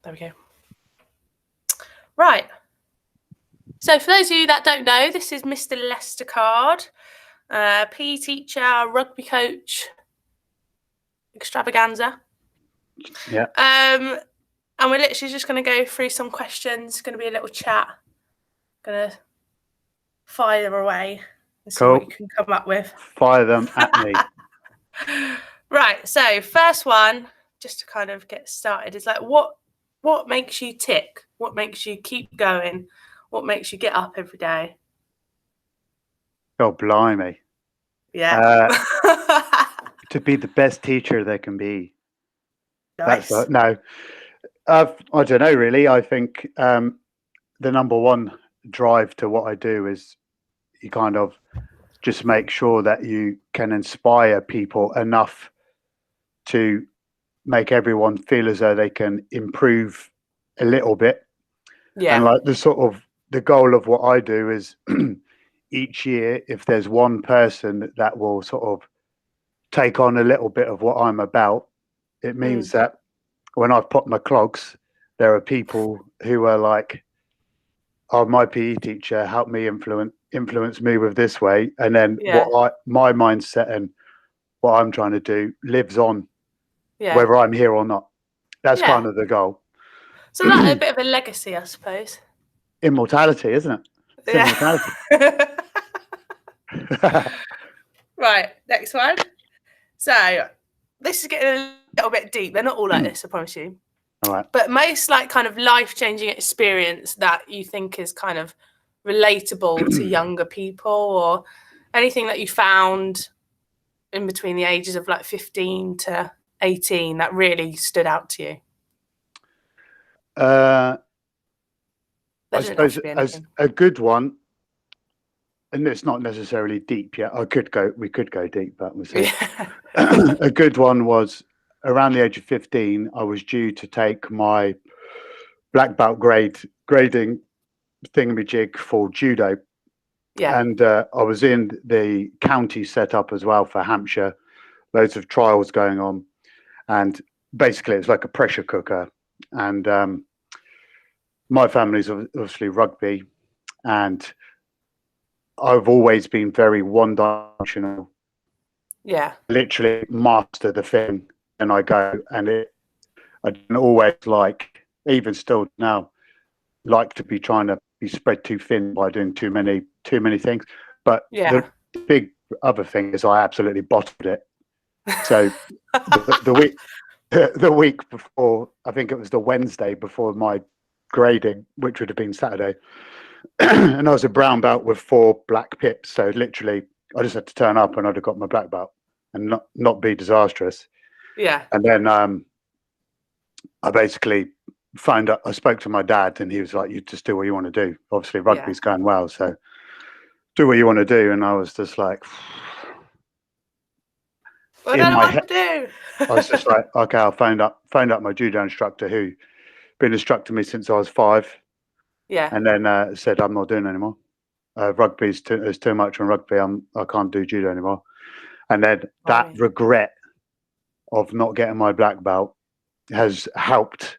There we go. Right. So for those of you that don't know, this is Mr. Lester Card, PE teacher, rugby coach, extravaganza. Yeah. And we're literally just going to go through some questions. It's going to be a little chat. Going to fire away and see what you can come up with. Fire them at me. Right. So first one, just to kind of get started, is like what makes you tick? What makes you keep going? What makes you get up every day? Oh, blimey. Yeah. To be the best teacher they can be. Nice. No. I don't know, really. I think the number one drive to what I do is you kind of just make sure that you can inspire people enough to make everyone feel as though they can improve a little bit. Yeah. And like the goal of what I do is each year, if there's one person that will sort of take on a little bit of what I'm about, it means that when I've popped my clogs, there are people who are like, oh, my PE teacher helped me influence me with this way. And then my mindset and what I'm trying to do lives on, whether I'm here or not. That's kind of the goal. So that's a bit of a legacy, I suppose. Immortality, isn't it? It's immortality. Right, next one. So this is getting a little bit deep. They're not all like this, I promise you. All right. But most like kind of life-changing experience that you think is kind of relatable to younger people, or anything that you found in between the ages of like 15 to 18 that really stood out to you? I suppose as a good one, and it's not necessarily deep yet. We could go deep, but we'll see. A good one was around the age of 15. I was due to take my black belt grading thingamajig for judo. Yeah. And I was in the county set up as well for Hampshire, loads of trials going on. And basically it's like a pressure cooker. And my family's obviously rugby, and I've always been very one-dimensional. Yeah. Literally master the thing, and I go, and I don't always even still now, like to be trying to be spread too thin by doing too many things. But the big other thing is I absolutely bottled it. So the week before, I think it was the Wednesday before my grading, which would have been Saturday, and I was a brown belt with 4 black pips. So literally, I just had to turn up, and I'd have got my black belt and not be disastrous. Yeah. And then I basically I spoke to my dad, and he was like, "You just do what you want to do. Obviously, rugby's going well, so do what you want to do." And I was just like, what do I want to do? I was just like, okay, I phoned up my judo instructor, who been instructing me since I was 5. Yeah. And then said, I'm not doing it anymore. Rugby's too much on rugby. I can't do judo anymore. And then that regret of not getting my black belt has helped.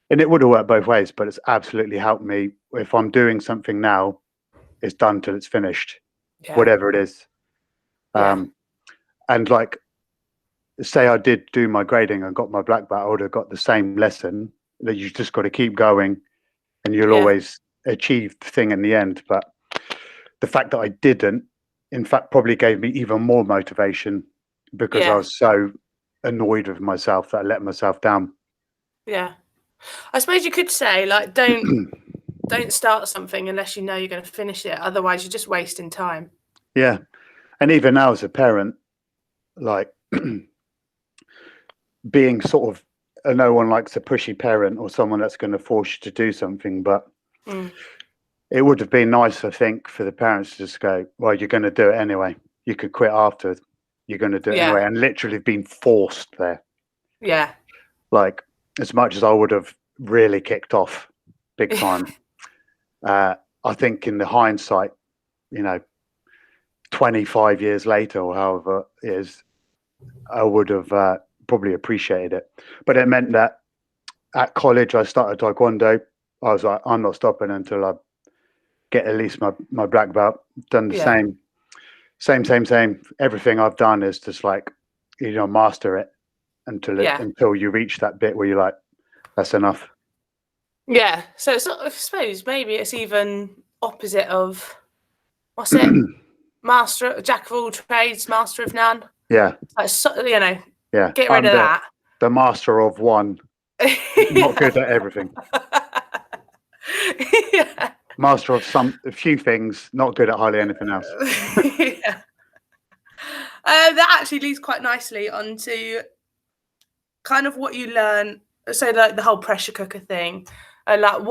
And it would have worked both ways, but it's absolutely helped me. If I'm doing something now, it's done till it's finished, whatever it is. And like, say I did do my grading and got my black belt, I would have got the same lesson, that you just got to keep going, and you'll always achieve the thing in the end. But the fact that I didn't, in fact, probably gave me even more motivation, because I was so annoyed with myself that I let myself down. Yeah. I suppose you could say, like, don't start something unless you know you're going to finish it. Otherwise, you're just wasting time. Yeah. And even now as a parent, like being sort of, no one likes a pushy parent or someone that's going to force you to do something, but it would have been nice, I think, for the parents to just go, well, you're going to do it anyway. You could quit after. You're going to do it anyway. And literally been forced there. Yeah. Like, as much as I would have really kicked off big time, I think in the hindsight, 25 years later or however it is, I would have probably appreciated it. But it meant that at college, I started Taekwondo. I was like, I'm not stopping until I get at least my black belt. Done the Yeah. same. Everything I've done is just like, master it Yeah. until you reach that bit where you're like, that's enough. Yeah. So it's not, I suppose maybe it's even opposite of, what's it? Jack of all trades, master of none. Yeah. Like, Yeah. get rid I'm of that. the master of one, not good at everything. Yeah. Master of a few things, not good at hardly anything else. Yeah. That actually leads quite nicely onto kind of what you learn. So like the whole pressure cooker thing, and like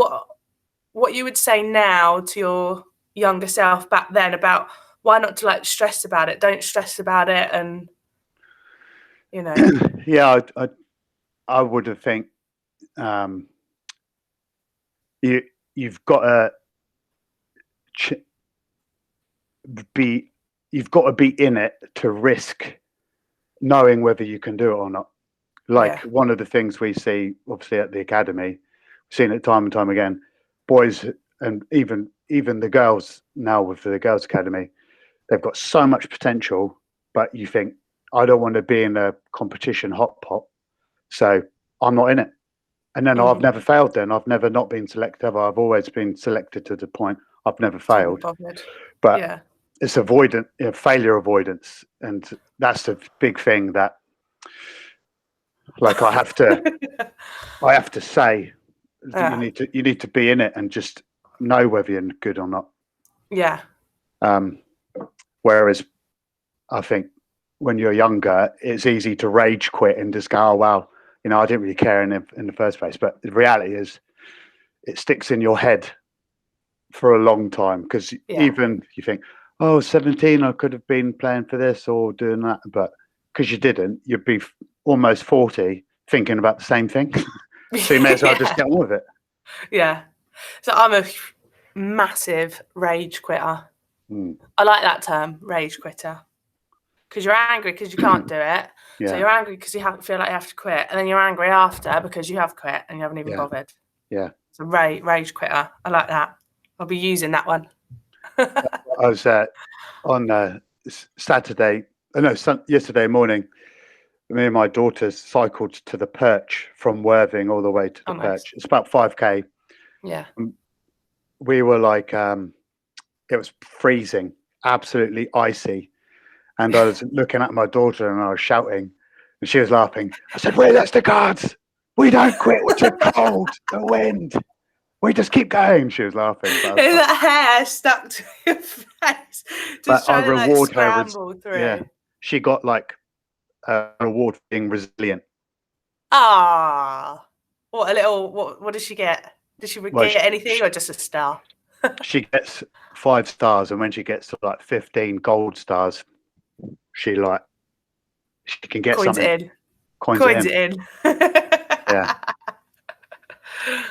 what you would say now to your younger self back then about why not to like stress about it, don't stress about it, and Yeah, I would have think you've got to you've got to be in it to risk knowing whether you can do it or not. Like one of the things we see, obviously, at the academy, we've seen it time and time again. Boys and even the girls now with the girls' academy, they've got so much potential, but you think, I don't want to be in a competition hot pot, so I'm not in it. And then I've never failed. Then I've never not been selected. I've always been selected to the point. I've never failed. But it's failure avoidance, and that's the big thing that. Like I have to say that you need to be in it and just know whether you're good or not. Yeah. Whereas I think when you're younger, it's easy to rage quit and just go, oh wow, I didn't really care in the first place. But the reality is, it sticks in your head for a long time because even you think, oh, 17, I could have been playing for this or doing that, but because you didn't, you'd be almost 40 thinking about the same thing. So you may as well just get on with it. Yeah. So I'm a massive rage quitter. I like that term, rage quitter, because you're angry because you can't do it. So you're angry because you feel like you have to quit, and then you're angry after because you have quit and you haven't even bothered. Yeah. So rage quitter. I like that. I'll be using that one. I was on yesterday morning. Me and my daughters cycled to the Perch from Worthing all the way to the Perch. It's about 5K. Yeah. We were like, it was freezing, absolutely icy. And I was looking at my daughter and I was shouting and she was laughing. I said, "Wait, that's the guards. We don't quit. We're too cold. The wind. We just keep going." She was laughing. Is that hair stuck to your face? Just trying to reward her. Yeah. She got like an award for being resilient. Ah, what did she get? Did she get anything or just a star? She gets 5 stars, and when she gets to like 15 gold stars, she can get Coins something. Coins it in. Yeah.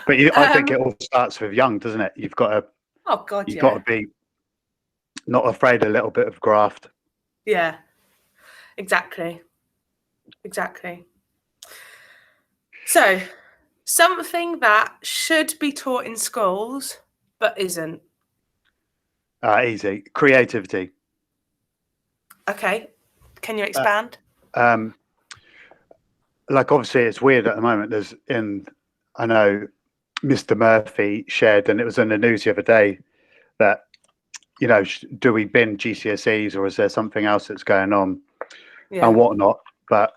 But I think it all starts with young, doesn't it? You've got to. Oh God, you've got to be not afraid of a little bit of graft. Yeah. Exactly. So, something that should be taught in schools but isn't. Easy. Creativity. Okay. Can you expand? Like obviously it's weird at the moment. I know Mr. Murphy shared, and it was in the news the other day, that do we bin GCSEs or is there something else that's going on and whatnot? But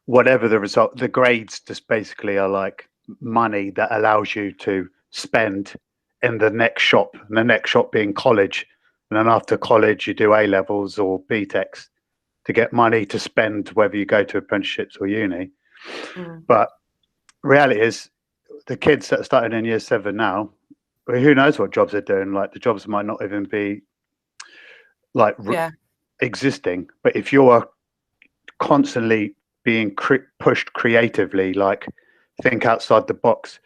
whatever the result, the grades just basically are like money that allows you to spend in the next shop, and the next shop being college. And then after college, you do A-levels or BTECs to get money to spend, whether you go to apprenticeships or uni. But reality is, the kids that are starting in year 7 now, who knows what jobs they're doing? Like the jobs might not even be like existing. But if you're constantly being pushed creatively, like think outside the box,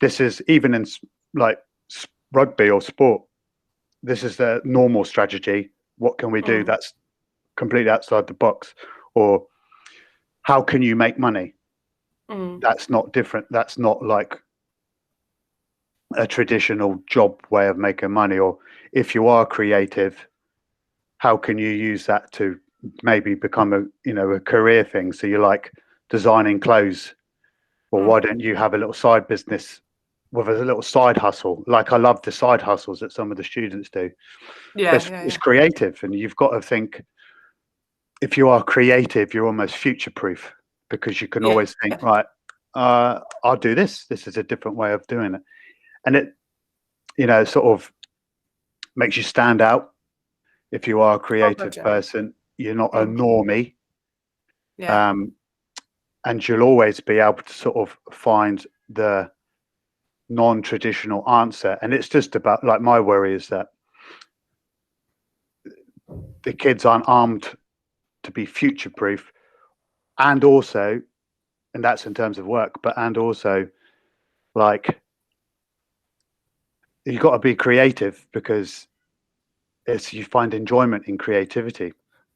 this is even in like rugby or sport, this is the normal strategy. What can we do that's completely outside the box? Or how can you make money? that's not different. That's not like a traditional job way of making money. Or if you are creative, how can you use that to maybe become a career thing? So you like designing clothes, or why don't you have a little side business with a little side hustle? Like I love the side hustles that some of the students do. It's creative, and you've got to think, if you are creative, you're almost future proof, because you can always think, right, I'll do this. This is a different way of doing it. And it, sort of makes you stand out. If you are a creative person, you're not a normie. And you'll always be able to sort of find the non-traditional answer. And it's just about, like, my worry is that the kids aren't armed to be future proof, and that's in terms of work, and also, like, you've got to be creative, because you find enjoyment in creativity.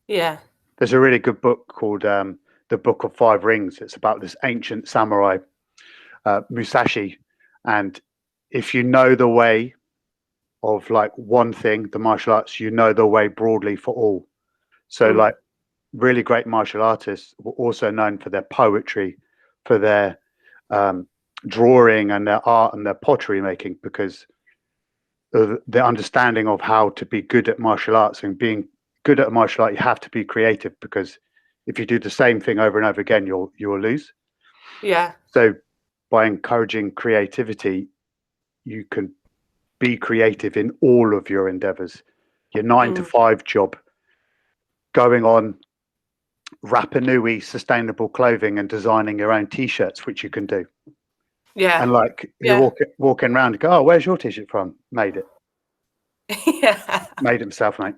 There's a really good book called The Book of Five Rings. It's about this ancient samurai, Musashi, and if you know the way of, like, one thing, the martial arts, you know the way broadly for all. So like, really great martial artists were also known for their poetry, for their drawing and their art and their pottery making, because of the understanding of how to be good at martial arts. And being good at a martial art, you have to be creative, because if you do the same thing over and over again, you'll lose. So by encouraging creativity, you can be creative in all of your endeavors. Your 9-to-5 job, going on Rapa Nui sustainable clothing and designing your own t-shirts, which you can do. And like, you're walking around and go, oh, where's your t-shirt from? Made it. Made himself, mate.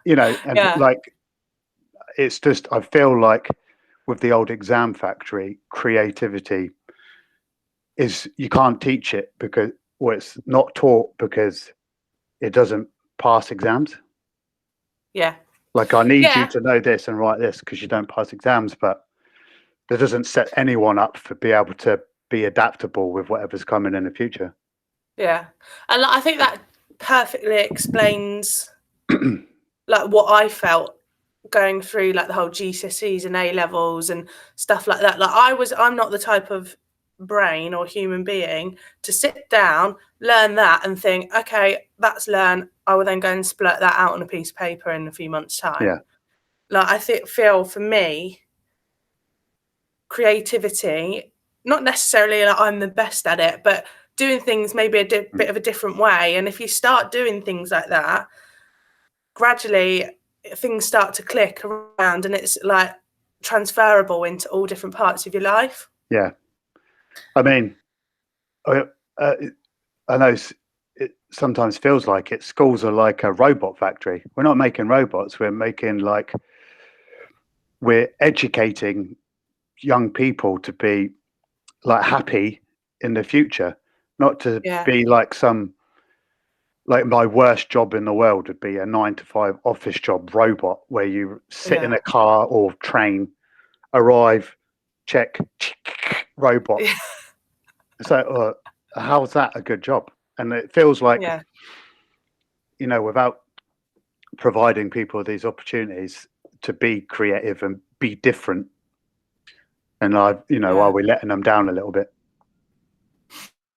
And like, it's just, I feel like with the old exam factory, creativity is, you can't teach it, because, well, it's not taught because it doesn't pass exams. Like, I need you to know this and write this because you don't pass exams, but that doesn't set anyone up for be able to be adaptable with whatever's coming in the future. And I think that perfectly explains like what I felt going through, like, the whole GCSEs and A levels and stuff like that. Like, I'm not the type of brain or human being to sit down, learn that and think, okay, that's learned, I will then go and splurt that out on a piece of paper in a few months' time. Like, I feel for me, creativity, not necessarily like I'm the best at it, but doing things maybe a bit of a different way. And if you start doing things like that, gradually things start to click around, and it's like transferable into all different parts of your life. I mean, I know it sometimes feels like it. Schools are like a robot factory. We're not making robots. We're educating young people to be, like, happy in the future, not to be like my worst job in the world would be a 9-to-5 office job robot, where you sit in a car or arrive, check, robot. So how's that a good job? And it feels like, without providing people these opportunities to be creative and be different, and are we letting them down a little bit?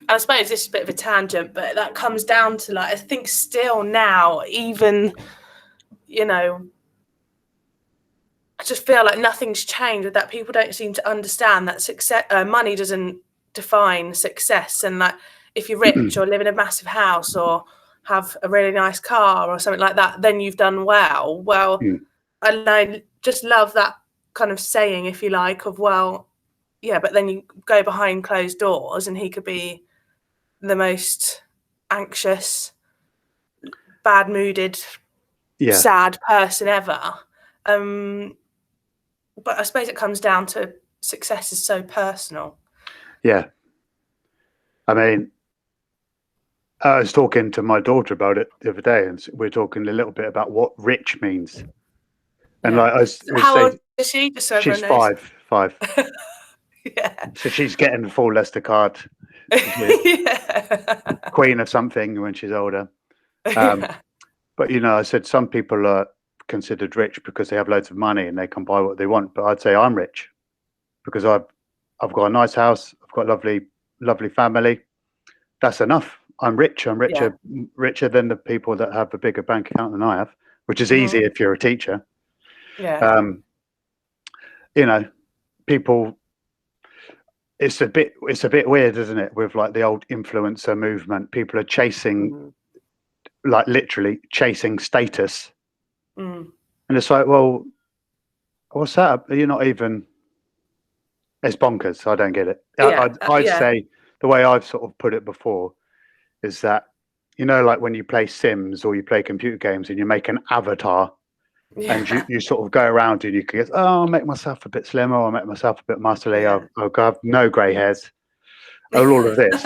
I suppose this is a bit of a tangent, but that comes down to, like, I think still now, even, I just feel like nothing's changed with that. People don't seem to understand that success, money doesn't define success. And, like, if you're rich or live in a massive house or have a really nice car or something like that, then you've done well. And I just love that kind of saying, if you like, of, well, but then you go behind closed doors and he could be the most anxious, bad-mooded, sad person ever. But I suppose it comes down to success is so personal. I mean, I was talking to my daughter about it the other day, and we're talking a little bit about what rich means. And like, how old is she? She's 5. Yeah. So she's getting the full Leicester card. Yeah. Queen of something when she's older. Yeah. But I said some people are considered rich because they have loads of money and they can buy what they want. But I'd say I'm rich because I've got a nice house. I've got a lovely family. That's enough. I'm rich. I'm richer than the people that have a bigger bank account than I have, which is easy if you're a teacher. Yeah. People. It's a bit weird, isn't it? With like the old influencer movement, people are chasing, like literally chasing status, and it's like, well, what's that? You're not even. It's bonkers. I don't get it. I'd say the way I've sort of put it before is that, like when you play Sims or you play computer games and you make an avatar and you sort of go around and you can get, I'll make myself a bit slimmer, or I'll make myself a bit muscly, I'll have no grey hairs, all of this.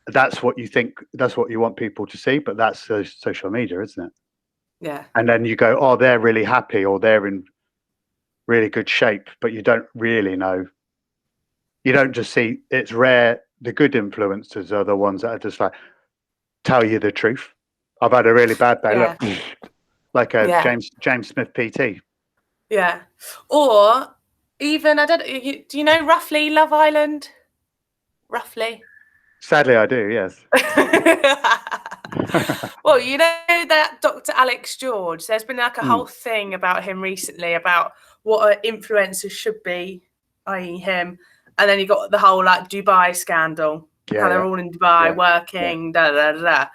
That's what you think, that's what you want people to see, but that's social media, isn't it? Yeah. And then you go, oh, they're really happy or they're in really good shape, but you don't really know. You don't just see, it's rare. The good influencers are the ones that are just like, tell you the truth. I've had a really bad day. Look, like a James Smith PT. Yeah. Or even, do you know roughly Love Island? Roughly. Sadly, I do, yes. Well, you know that Dr. Alex George, there's been like a whole thing about him recently about what an influencer should be, i.e. him. And then you got the whole like Dubai scandal. How they're all in Dubai working, da da da.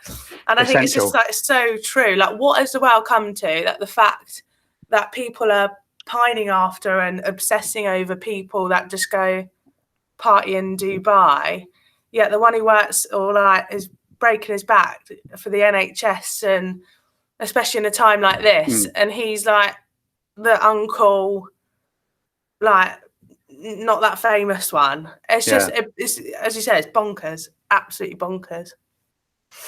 And I think it's just like so true. Like, what has the world come to? That the fact that people are pining after and obsessing over people that just go party in Dubai, yet the one who works or like is breaking his back for the NHS, and especially in a time like this, and he's like the uncle, like not that famous one. It's just, it's, as you said, it's bonkers, absolutely bonkers.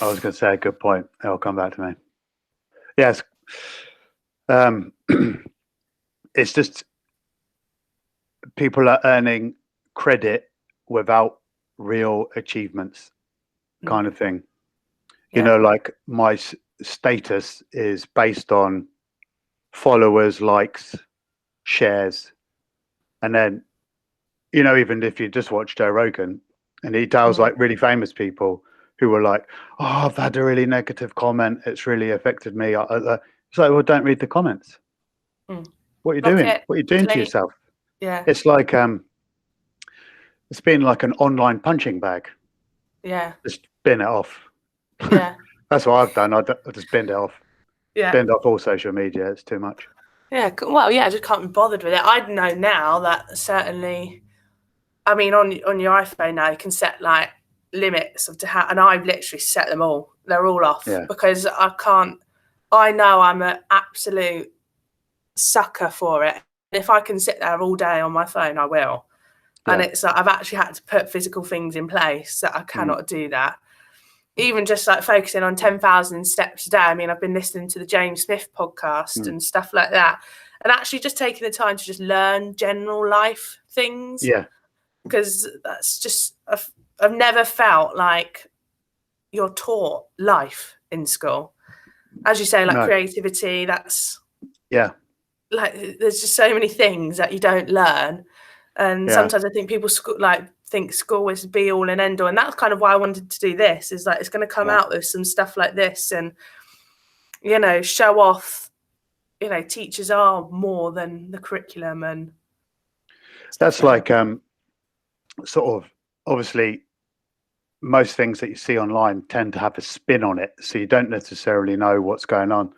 I was going to say a good point. It'll come back to me. Yes. It's just people are earning credit without real achievements, kind of thing. Like my status is based on followers, likes, shares, and then even if you just watch Joe Rogan and he tells like really famous people who were like, oh, I've had a really negative comment, it's really affected me. It's like, well, don't read the comments. What are you doing? What are you doing to yourself? Yeah. It's like it's been like an online punching bag. Yeah. Just bin it off. Yeah. That's what I've done. I just binned it off. Yeah. Binned off all social media. It's too much. Yeah. Well, yeah, I just can't be bothered with it. I know now that certainly, I mean, on your iPhone now, you can set like limits of how, and I've literally set them all. They're all off because I can't. I know I'm an absolute sucker for it. If I can sit there all day on my phone, I will. And it's like I've actually had to put physical things in place that I cannot do that. Even just like focusing on 10,000 steps a day. I mean, I've been listening to the James Smith podcast and stuff like that, and actually just taking the time to just learn general life things. Yeah. Because that's just, I've never felt like you're taught life in school. As you say, like creativity, that's like there's just so many things that you don't learn. And sometimes I think people think school is be all and end all. And that's kind of why I wanted to do this, is like it's going to come out with some stuff like this and, show off, teachers are more than the curriculum. And that's like sort of, obviously most things that you see online tend to have a spin on it, so you don't necessarily know what's going on.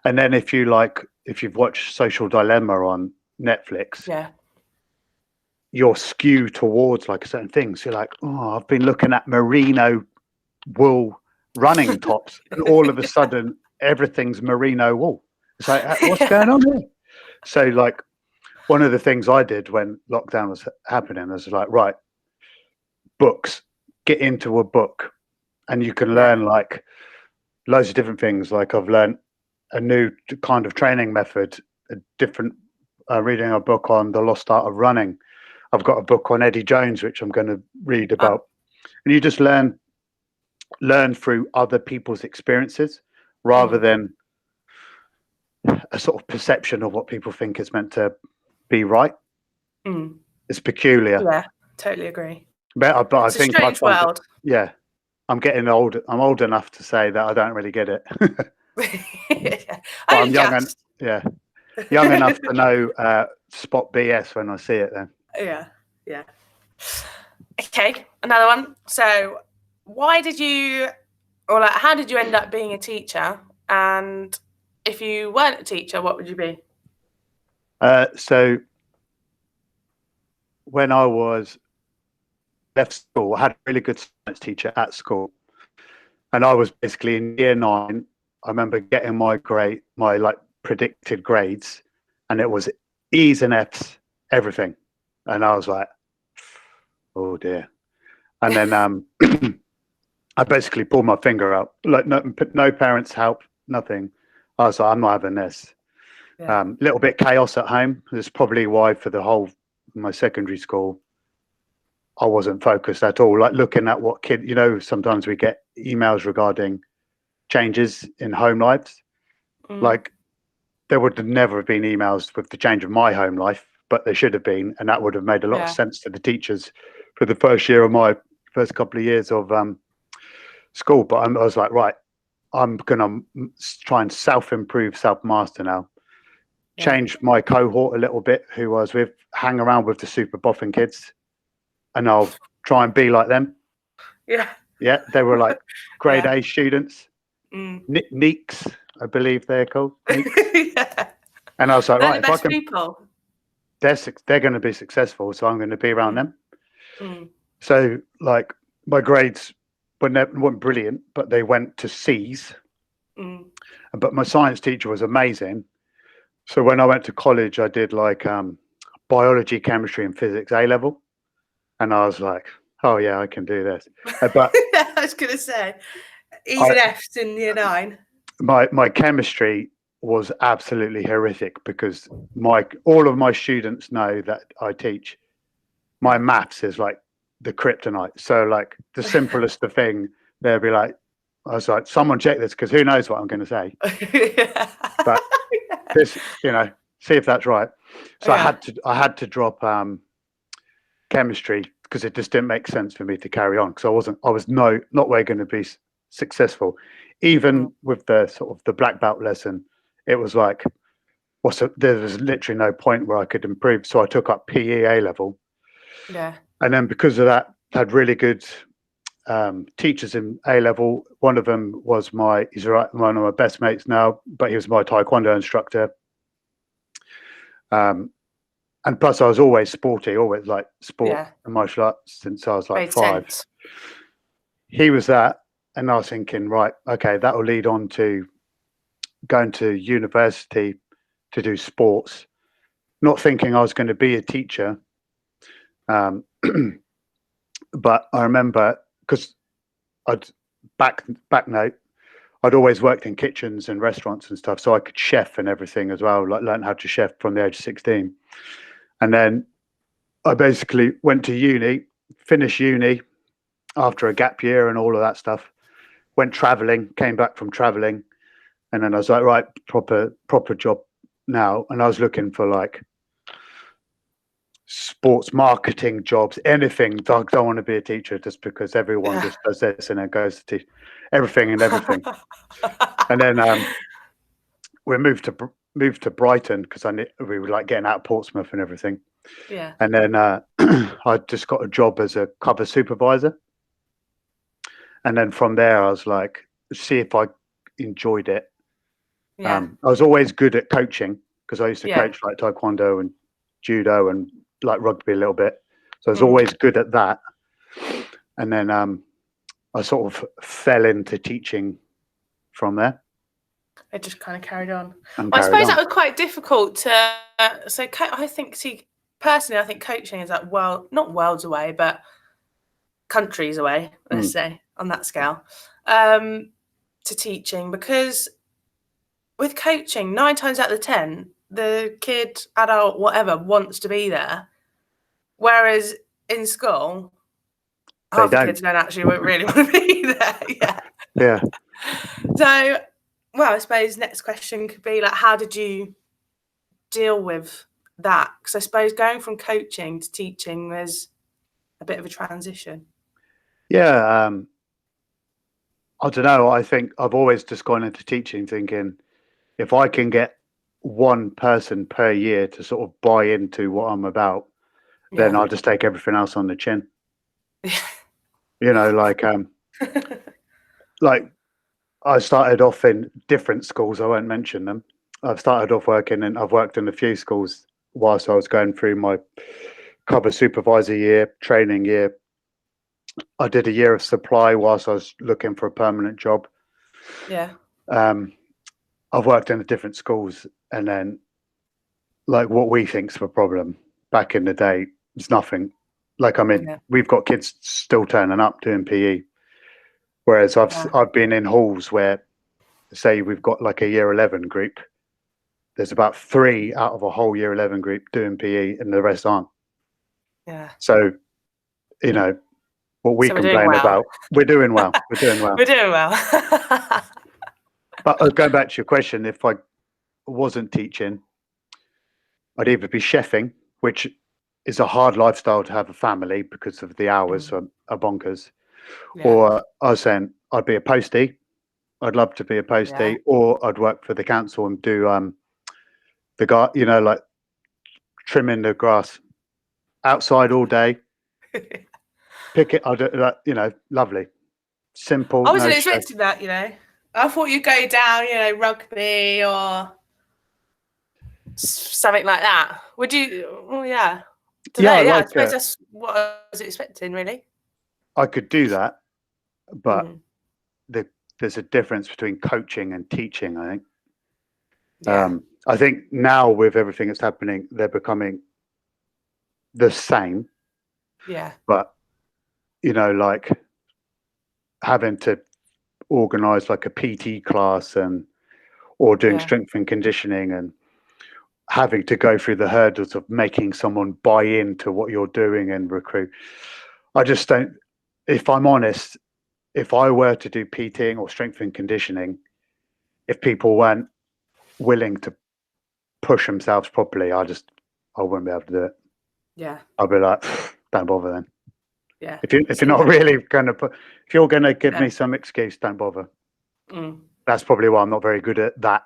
And then if you've watched Social Dilemma on Netflix, you're skewed towards like a certain thing. So you're like, oh, I've been looking at merino wool running tops, and all of a sudden everything's merino wool. It's like, what's going on here? So like one of the things I did when lockdown was happening was like, right, books, get into a book, and you can learn like loads of different things. Like I've learned a new kind of training method, a different reading a book on the lost art of running. I've got a book on Eddie Jones, which I'm going to read about. And you just learn through other people's experiences rather than a sort of perception of what people think is meant to be right. It's peculiar. Yeah, totally agree. But I think a strange world. Yeah, I'm getting old. I'm old enough to say that I don't really get it. But I'm young and young enough to know spot BS when I see it. Then. Yeah. Okay, another one. So, why did you, or like, how did you end up being a teacher? And if you weren't a teacher, what would you be? So, when I was left school, I had a really good science teacher at school, and I was basically in year 9. I remember getting my predicted grades, and it was E's and F's, everything, and I was like, oh dear. And then I basically pulled my finger out, like no parents' help, nothing. I was like, I'm not having this. Little bit chaos at home. That's probably why for the whole my secondary school, I wasn't focused at all. Like looking at what sometimes we get emails regarding changes in home lives. Like there would have never been emails with the change of my home life, but there should have been, and that would have made a lot of sense to the teachers for the first couple of years of school. But I was like, right, I'm gonna try and self-improve, self-master now. Change my cohort a little bit, who I was with, hang around with the super boffin kids, and I'll try and be like them. Yeah, they were like grade A students, NEEKs, I believe they're called. And I was like, right, if I can, people. They're going to be successful, so I'm going to be around them. So, like, my grades weren't brilliant, but they went to C's. But my science teacher was amazing. So when I went to college, I did like biology, chemistry, and physics A level, and I was like, oh yeah, I can do this. But I was going to say, E's and F's in year 9. My chemistry was absolutely horrific because all of my students know that I teach. My maths is like the kryptonite. So like the simplest thing, they'll be like, I was like, someone check this because who knows what I'm going to say. But this, see if that's right. So I had to drop chemistry because it just didn't make sense for me to carry on because I was not way going to be successful. Even with the sort of the black belt lesson, it was like, there was literally no point where I could improve. So I took up PE A level. Yeah. And then because of that, had really good teachers in A level. One of them was he's one of my best mates now, but he was my Taekwondo instructor. And plus I was always sporty, always like sport and martial arts since I was like 5. Sense. He was that. And I was thinking, right, okay, that will lead on to going to university to do sports, not thinking I was going to be a teacher. But I remember because back note, I'd always worked in kitchens and restaurants and stuff, so I could chef and everything as well, like learned how to chef from the age of 16. And then I basically went to uni, finished uni after a gap year and all of that stuff, went traveling, came back from traveling, and then I was like, right, proper job now. And I was looking for like sports marketing jobs, anything. I don't want to be a teacher just because everyone just does this and then goes to teach everything and everything. And then we moved to Brighton because we were like getting out of Portsmouth and everything. Yeah. And then I just got a job as a cover supervisor. And then from there, I was like, see if I enjoyed it. I was always good at coaching because I used to coach like Taekwondo and judo and like rugby a little bit. So I was always good at that. And then I sort of fell into teaching from there. It just kind of carried on. I suppose that was quite difficult to. I think, personally, I think coaching is like, not worlds away, but countries away, let's say, on that scale, to teaching. Because with coaching, 9 times out of 10, the kid, adult, whatever, wants to be there. Whereas in school, half the kids don't actually really want to be there. Yeah. Yeah. So, well, I suppose next question could be like, how did you deal with that? Because I suppose going from coaching to teaching, there's a bit of a transition. Yeah. I don't know. I think I've always just gone into teaching thinking if I can get one person per year to sort of buy into what I'm about, then I'll just take everything else on the chin. You know, like I started off in different schools. I won't mention them. I've started off working and I've worked in a few schools whilst I was going through my cover supervisor year, training year. I did a year of supply whilst I was looking for a permanent job. Yeah. I've worked in different schools, and then like what we think's the problem back in the day is nothing. Like, I mean, we've got kids still turning up doing PE. Whereas I've been in halls where, say, we've got like a year 11 group. There's about 3 out of a whole year 11 group doing PE, and the rest aren't. Yeah. So, you know, what we complain about, we're doing well. We're doing well. We're doing well. But going back to your question, if I wasn't teaching, I'd either be chefing, which is a hard lifestyle to have a family because of the hours are bonkers. Yeah. Or I was saying I'd be a postie. I'd love to be a postie, or I'd work for the council and do the guy, you know, like trimming the grass outside all day. Pick it. I do that, you know, lovely, simple. I wasn't expecting that, you know. I thought you'd go down, you know, rugby or something like that. Would you? Oh, yeah. I suppose that's what I was expecting, really. I could do that, but there's a difference between coaching and teaching, I think. Yeah. I think now with everything that's happening, they're becoming the same. Yeah. But, you know, like having to organize like a PT class or doing strength and conditioning and having to go through the hurdles of making someone buy into what you're doing and recruit. I just don't, if I'm honest, if I were to do PTing or strength and conditioning, if people weren't willing to push themselves properly, I wouldn't be able to do it. Yeah. I'd be like, don't bother then. Yeah. If you're not really going to if you're going to give me some excuse, don't bother. That's probably why I'm not very good at that.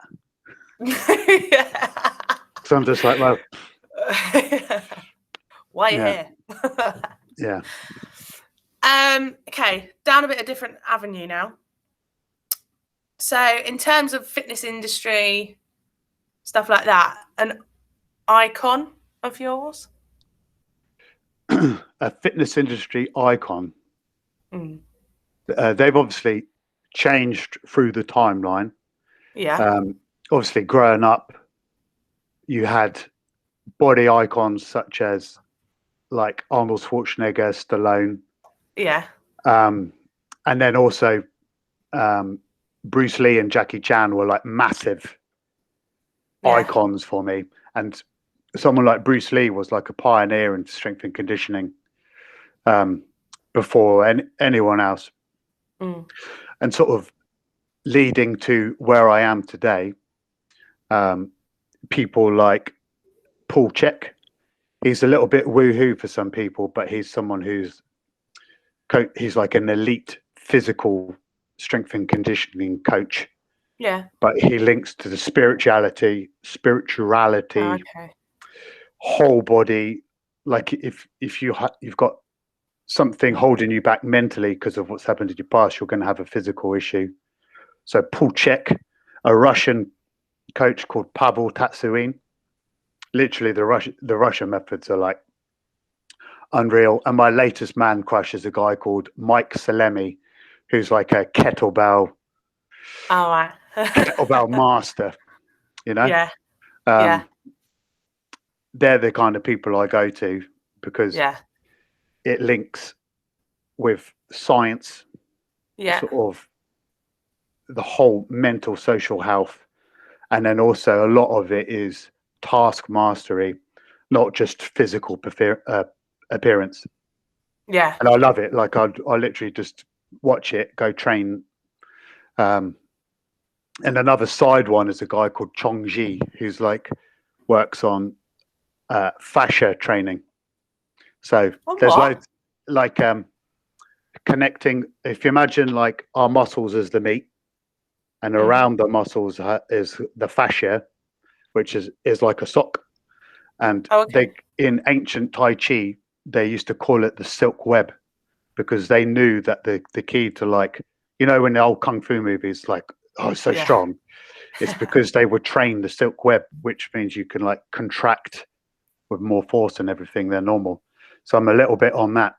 So I'm just like, well, why are you here? Yeah. Okay, down a bit of different avenue now. So in terms of fitness industry, stuff like that, an icon of yours? A fitness industry icon. They've obviously changed through the timeline. Yeah. Obviously, growing up, you had body icons such as like Arnold Schwarzenegger, Stallone. Yeah. And then also Bruce Lee and Jackie Chan were like massive icons for me. And someone like Bruce Lee was like a pioneer in strength and conditioning before anyone else. And sort of leading to where I am today, people like Paul Chek. He's a little bit woohoo for some people, but he's someone he's like an elite physical strength and conditioning coach. Yeah. But he links to the spirituality, whole body. Like if you've got something holding you back mentally because of what's happened in your past, you're going to have a physical issue. So Paul Chek, a Russian coach called Pavel Tatsuin. Literally, the Russian methods are like unreal. And my latest man crush is a guy called Mike Salemi, who's like a kettlebell. Oh, right. Kettlebell master. You know. Yeah. They're the kind of people I go to because it links with science. Yeah. Sort of the whole mental social health, and then also a lot of it is task mastery, not just physical appearance. Yeah. And I love it. Like I literally just watch it, go train. And another side one is a guy called Chong Ji, who's like works on fascia training. So there's loads like connecting. If you imagine like our muscles as the meat, and around the muscles is the fascia, which is like a sock. And they in ancient Tai Chi, they used to call it the silk web, because they knew that the key to, like, you know, in the old kung fu movies, like, oh, it's so strong. It's because they would train the silk web, which means you can like contract with more force and everything than normal. So I'm a little bit on that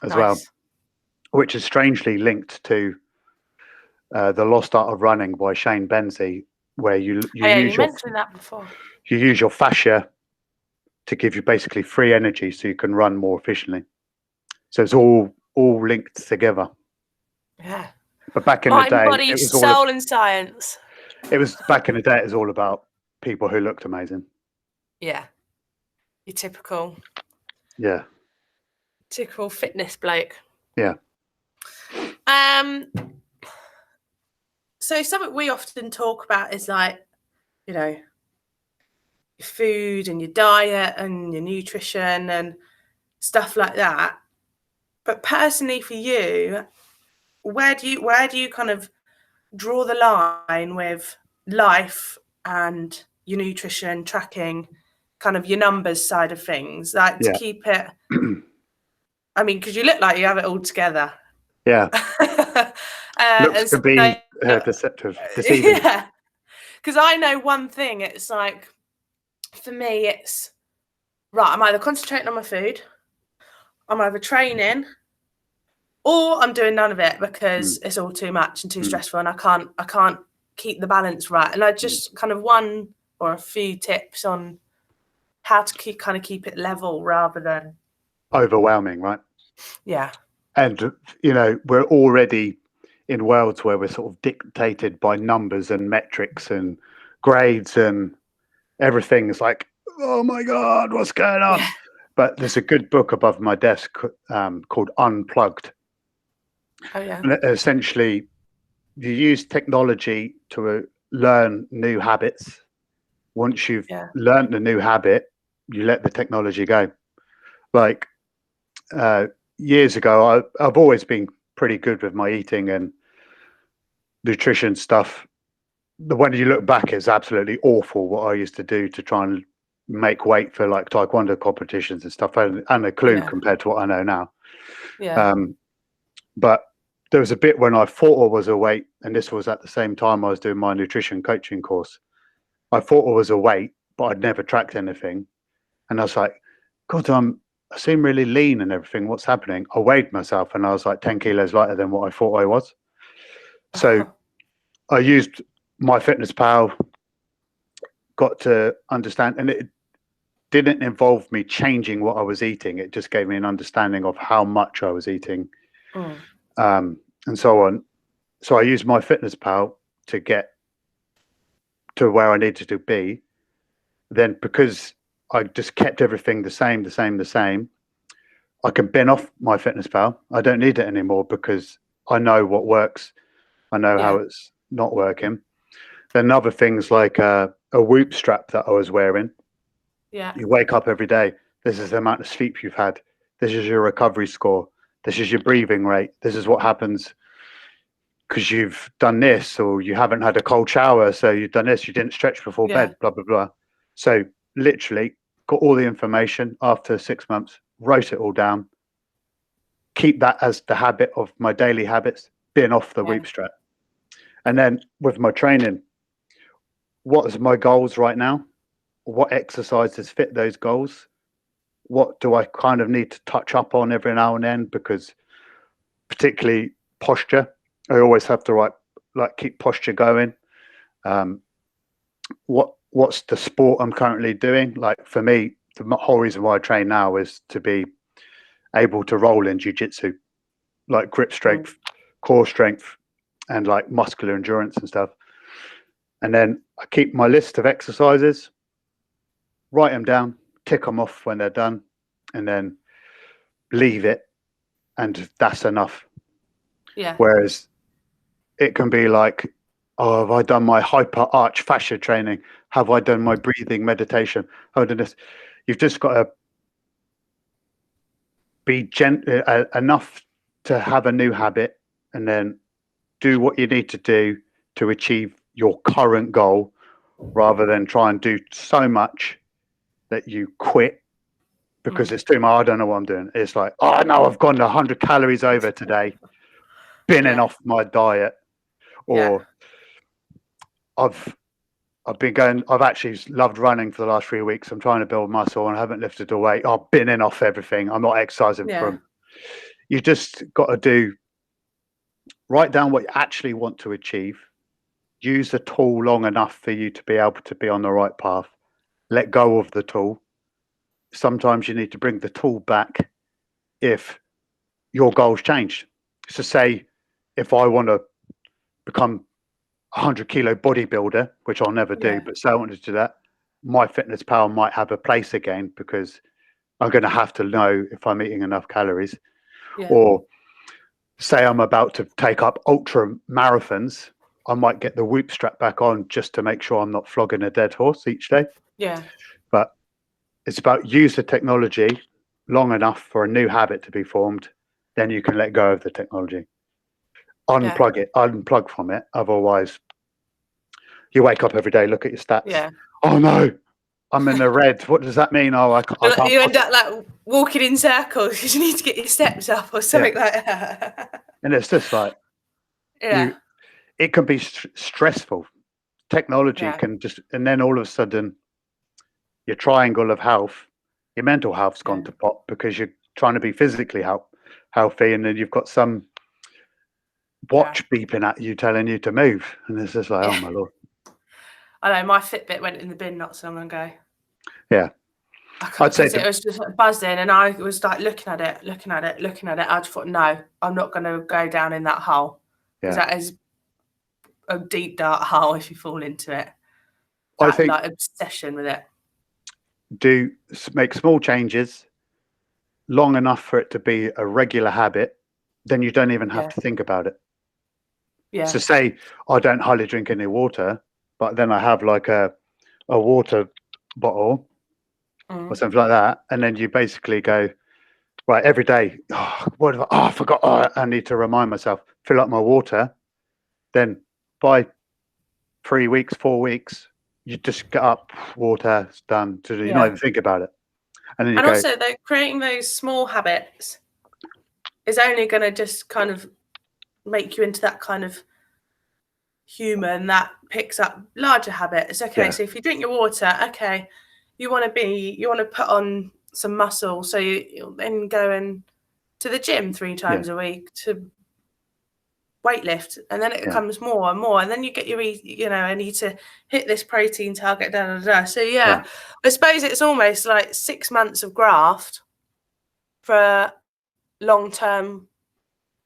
as well, which is strangely linked to The Lost Art of Running by Shane Benzie, where you mentioned that before. You use your fascia to give you basically free energy so you can run more efficiently. So it's all linked together. Yeah. But back in the day, body, it was soul, and science. It was back in the day. It was all about people who looked amazing. Yeah, your typical. Yeah. Typical fitness bloke. Yeah. So something we often talk about is like, you know, your food and your diet and your nutrition and stuff like that. But personally, for you, where do you kind of draw the line with life and your nutrition tracking, kind of your numbers side of things, like to keep it? I mean, because you look like you have it all together. Yeah. Looks to be deceptive, deceiving. Yeah. Because I know one thing. It's like, for me, it's right. I'm either concentrating on my food, I'm either training, or I'm doing none of it because it's all too much and too stressful, and I can't keep the balance right. And I just kind of one or a few tips on how to keep it level rather than overwhelming, right? Yeah. And you know, we're already in worlds where we're sort of dictated by numbers and metrics and grades, and everything is like, oh my God, what's going on? Yeah. But there's a good book above my desk called Unplugged. Oh yeah. And essentially, you use technology to learn new habits. Once you've learned the new habit, you let the technology go. Like years ago, I've always been pretty good with my eating and nutrition stuff. When you look back, it's absolutely awful what I used to do to try and make weight for like taekwondo competitions and stuff, and a clue compared to what I know now. Yeah. But there was a bit when I thought I was awake, and this was at the same time I was doing my nutrition coaching course. I thought I was awake, but I'd never tracked anything. And I was like, God, I seem really lean and everything. What's happening? I weighed myself and I was like 10 kilos lighter than what I thought I was. So I used MyFitnessPal, got to understand, and it didn't involve me changing what I was eating. It just gave me an understanding of how much I was eating, and so on. So I used MyFitnessPal to get to where I needed to be. Then, because I just kept everything the same, I can bin off MyFitnessPal. I don't need it anymore because I know what works. I know how it's not working. Then other things like a Whoop strap that I was wearing. Yeah. You wake up every day. This is the amount of sleep you've had. This is your recovery score. This is your breathing rate. This is what happens because you've done this, or you haven't had a cold shower. So you've done this. You didn't stretch before bed, blah, blah, blah. So literally got all the information after 6 months, wrote it all down, keep that as the habit of my daily habits, bin off the Whoop strap. And then with my training, what is my goals right now? What exercises fit those goals? What do I kind of need to touch up on every now and then? Because particularly posture, I always have to keep posture going. What's the sport I'm currently doing? Like for me, the whole reason why I train now is to be able to roll in jiu-jitsu, like grip strength, core strength, and like muscular endurance and stuff. And then I keep my list of exercises, write them down, tick them off when they're done, and then leave it, and that's enough. Yeah. Whereas it can be like, oh, have I done my hyper arch fascia training? Have I done my breathing meditation? Have I done this? You've just got to be enough to have a new habit, and then do what you need to do to achieve your current goal, rather than try and do so much that you quit because it's too much. I don't know what I'm doing. It's like, oh no, I've gone 100 calories over today, binning off my diet, or I've actually loved running for the last 3 weeks. I'm trying to build muscle and I haven't lifted a weight. I've binning off everything. I'm not exercising from. You just got to write down what you actually want to achieve. Use the tool long enough for you to be able to be on the right path. Let go of the tool. Sometimes you need to bring the tool back if your goals changed. So say if I want to become 100-kilo bodybuilder, which I'll never do, but say I wanted to do that, MyFitnessPal might have a place again, because I'm going to have to know if I'm eating enough calories. Or say I'm about to take up ultra marathons, I might get the Whoop strap back on just to make sure I'm not flogging a dead horse each day. But it's about use the technology long enough for a new habit to be formed, then you can let go of the technology. Unplug it, unplug from it. Otherwise, you wake up every day, look at your stats. Oh no, I'm in the red. What does that mean? Oh, I can't. You end up like walking in circles because you need to get your steps up or something like that. And it's just like, it can be stressful. Technology can just, and then all of a sudden, your triangle of health, your mental health's gone to pot, because you're trying to be physically healthy, and then you've got some watch beeping at you telling you to move, and it's just like, oh my Lord. I know, my Fitbit went in the bin not so long ago. I'd say it was just like buzzing, and I was like looking at it. I just thought, no, I'm not going to go down in that hole, because that is a deep dark hole if you fall into it. I think like obsession with it. Make small changes long enough for it to be a regular habit, then you don't even have to think about it. So say I don't hardly drink any water, but then I have like a water bottle or something like that, and then you basically go, right, every day, I forgot, I need to remind myself, fill up my water. Then by 3 weeks, 4 weeks, you just get up, water, it's done. You not even think about it. And then also, creating those small habits is only going to just kind of make you into that kind of human that picks up larger habits. So if you drink your water, you want to put on some muscle, so you'll then go to the gym 3 times a week to weightlift, and then it becomes more and more, and then you get I need to hit this protein target, so I suppose it's almost like 6 months of graft for long-term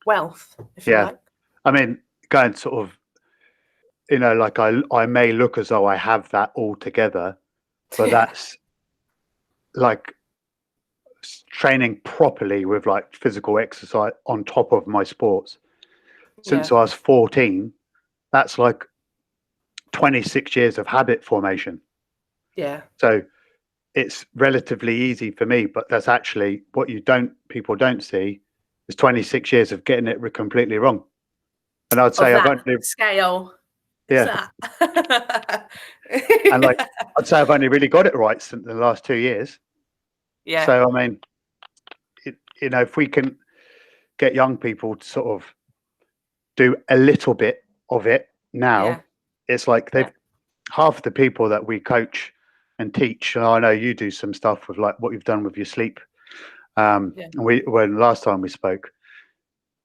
wealth, if you like. I mean, going sort of, like I may look as though I have that all together, but that's like training properly with like physical exercise on top of my sports since I was 14. That's like 26 years of habit formation. So it's relatively easy for me, but that's actually what people don't see is 26 years of getting it completely wrong. And I'd say I've only scale. And like I'd say I've only really got it right since the last 2 years. So I mean, if we can get young people to sort of do a little bit of it now, it's like half the people that we coach and teach, and I know you do some stuff with like what you've done with your sleep. When last time we spoke,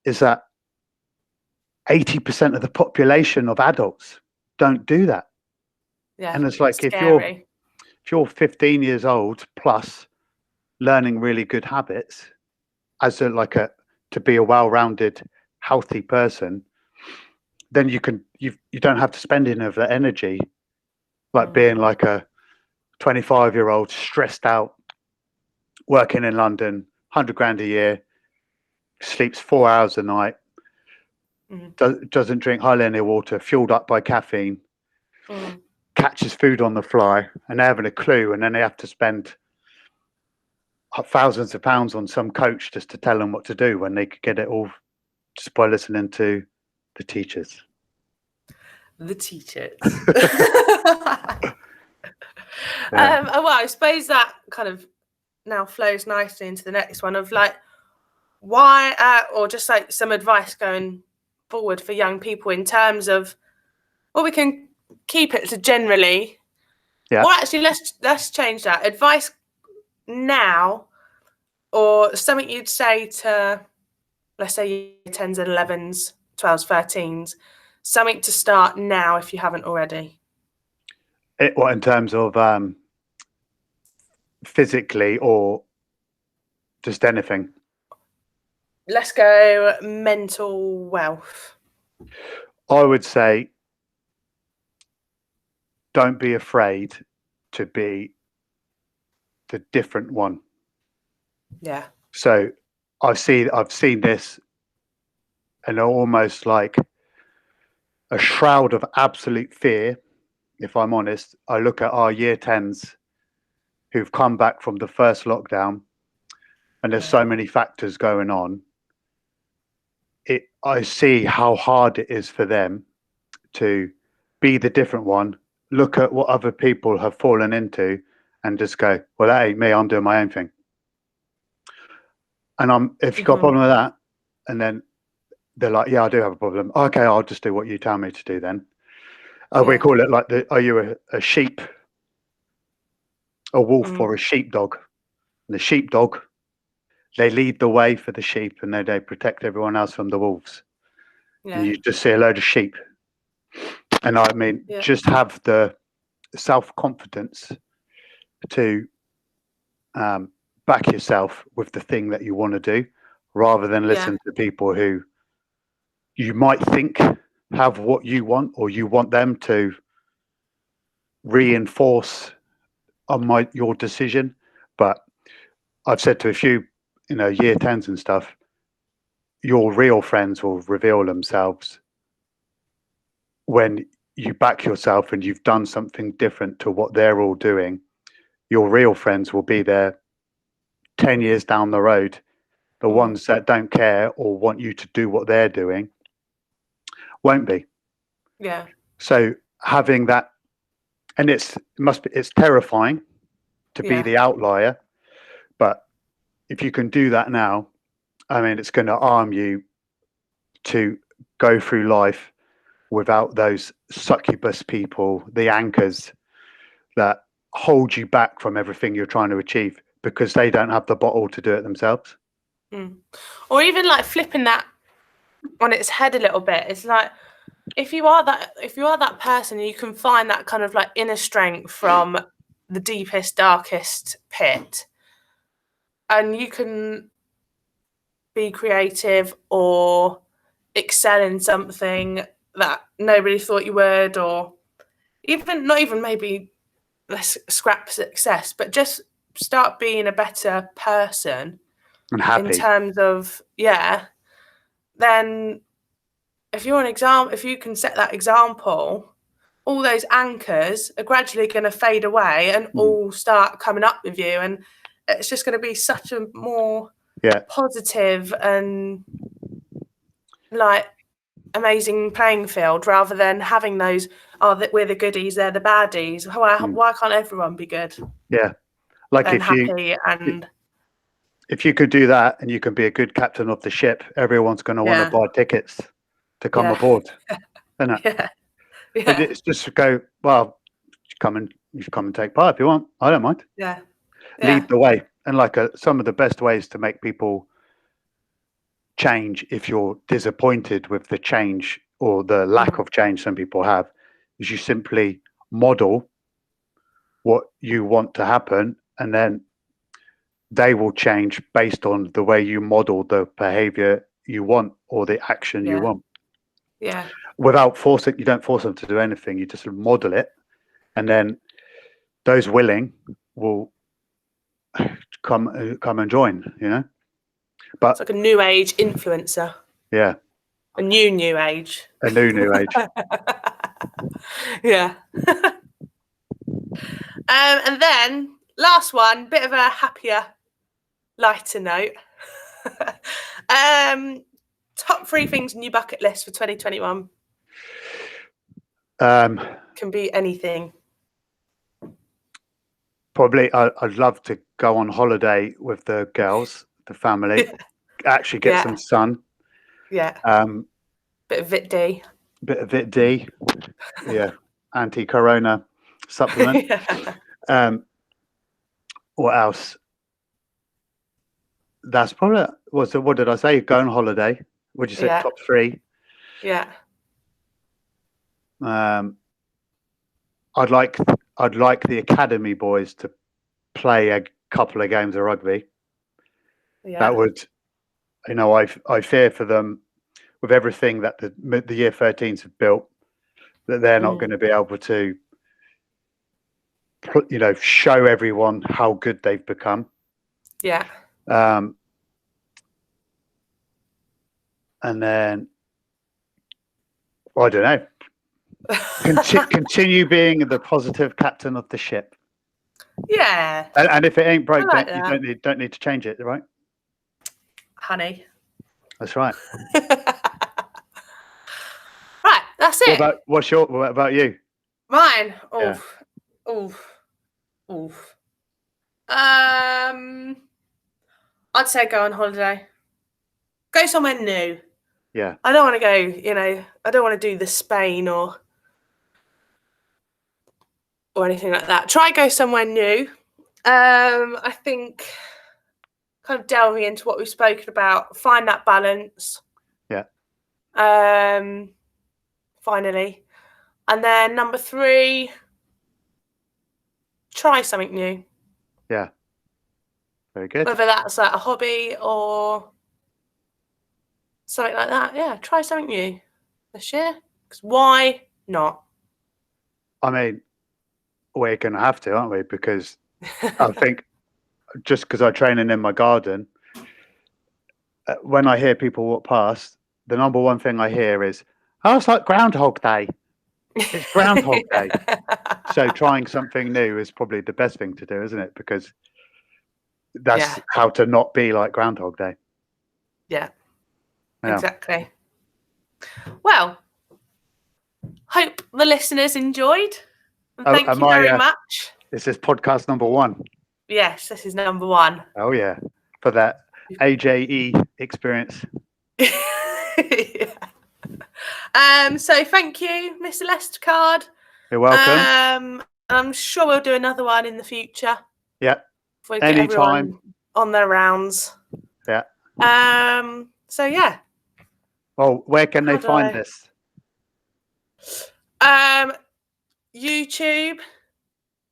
is that 80% of the population of adults don't do that. And it's like, if you're 15 years old plus learning really good habits as to be a well-rounded, healthy person, then you don't have to spend any of that energy like being like a 25-year-old stressed out, working in London, 100 grand a year, sleeps 4 hours a night, doesn't drink hardly any water, fueled up by caffeine, catches food on the fly, and they haven't a clue, and then they have to spend thousands of pounds on some coach just to tell them what to do when they could get it all just by listening to the teachers. The teachers. Yeah. Well, I suppose that kind of now flows nicely into the next one of like, why, or just like some advice going forward for young people in terms of, well, we can keep it to generally. Yeah. Well, actually, let's change that. Advice now, or something you'd say to, let's say, year 10s and 11s, 12s, 13s, something to start now if you haven't already. What, in terms of physically or just anything? Let's go mental wealth. I would say don't be afraid to be the different one. Yeah. So I've seen this, and almost like a shroud of absolute fear. If I'm honest, I look at our year 10s who've come back from the first lockdown, and there's so many factors going on. I see how hard it is for them to be the different one, look at what other people have fallen into, and just go, well, that ain't me, I'm doing my own thing. And if you've got a problem with that, and then they're like, yeah, I do have a problem. Okay, I'll just do what you tell me to do then. We call it like, are you a sheep, a wolf, or a sheepdog? And the sheepdog, they lead the way for the sheep, and they protect everyone else from the wolves. Yeah. And you just see a load of sheep. And I mean, just have the self-confidence to back yourself with the thing that you want to do, rather than listen to people who you might think have what you want, or you want them to reinforce on your decision. But I've said to a few, year 10s and stuff, your real friends will reveal themselves when you back yourself and you've done something different to what they're all doing. Your real friends will be there 10 years down the road. The ones that don't care or want you to do what they're doing won't be. Yeah. So having that, and it's terrifying to be the outlier, but if you can do that now, I mean, it's going to arm you to go through life without those succubus people, the anchors that hold you back from everything you're trying to achieve, because they don't have the bottle to do it themselves. Or even like flipping that on its head a little bit. It's like, if you are that person, you can find that kind of like inner strength from the deepest, darkest pit, and you can be creative or excel in something that nobody thought you would, or not even maybe let's scrap success, but just start being a better person and happy in terms of then if you're an example, if you can set that example, all those anchors are gradually going to fade away and all start coming up with you, and it's just going to be such a more positive and like amazing playing field, rather than having those, that we're the goodies, they're the baddies. Why can't everyone be good? Yeah, like and happy and. If you could do that and you can be a good captain of the ship, everyone's going to want to buy tickets to come aboard, isn't it? It's just go, well, you come and take part if you want. I don't mind. Lead the way. And like some of the best ways to make people change, if you're disappointed with the change or the lack of change some people have, is you simply model what you want to happen, and then they will change based on the way you model the behavior you want or the action you want. Without forcing, you don't force them to do anything, you just model it, and then those willing will come and join, But it's like a new age influencer, yeah, a new age. a new age. Yeah. And then last one, bit of a happier, lighter note. Top 3 things on your bucket list for 2021. Can be anything. Probably, I'd love to go on holiday with the girls, the family, actually get some sun. Yeah. Bit of Vit D. Bit of Vit D. Yeah. Anti-corona supplement. What else? That's probably what did I say? Go on holiday. Would you say top 3? Yeah. I'd like the academy boys to play a couple of games of rugby. Yeah. That would, I fear for them with everything that the year 13s have built, that they're not going to be able to, show everyone how good they've become. Yeah. And then, I don't know. Continue being the positive captain of the ship. Yeah. And if it ain't broke, like then you don't need to change it, right? Honey. That's right. Right, that's it. What about you? Mine. Yeah. Oof. I'd say go on holiday. Go somewhere new. Yeah. I don't want to go, I don't want to do the Spain or anything like that. Try go somewhere new. I think kind of delving into what we've spoken about, find that balance. Yeah. Finally. And then number 3, try something new. Yeah. Very good. Whether that's like a hobby or something like that. Yeah, try something new this year. Because why not? I mean, we're going to have to, aren't we? Because I think just because I train in my garden, when I hear people walk past, the number one thing I hear is, "Oh, it's like Groundhog Day." It's Groundhog Day. So trying something new is probably the best thing to do, isn't it? Because that's how to not be like Groundhog Day. Yeah. Exactly. Well, hope the listeners enjoyed. And thank you very much. This is podcast number 1. Yes, this is number 1. Oh yeah, for that AJE experience. So thank you, Mr. Lestercard. You're welcome. I'm sure we'll do another one in the future. Yeah. If we get everyone on their rounds. Yeah. So yeah. Well, where can they find this? YouTube,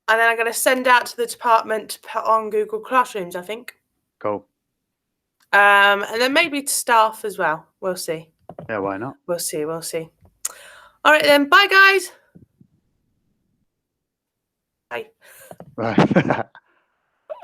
and then I'm going to send out to the department to put on Google Classrooms, I think. Cool. And then maybe to staff as well. We'll see. Yeah, why not? We'll see. All right then. Bye, guys. Bye. Right.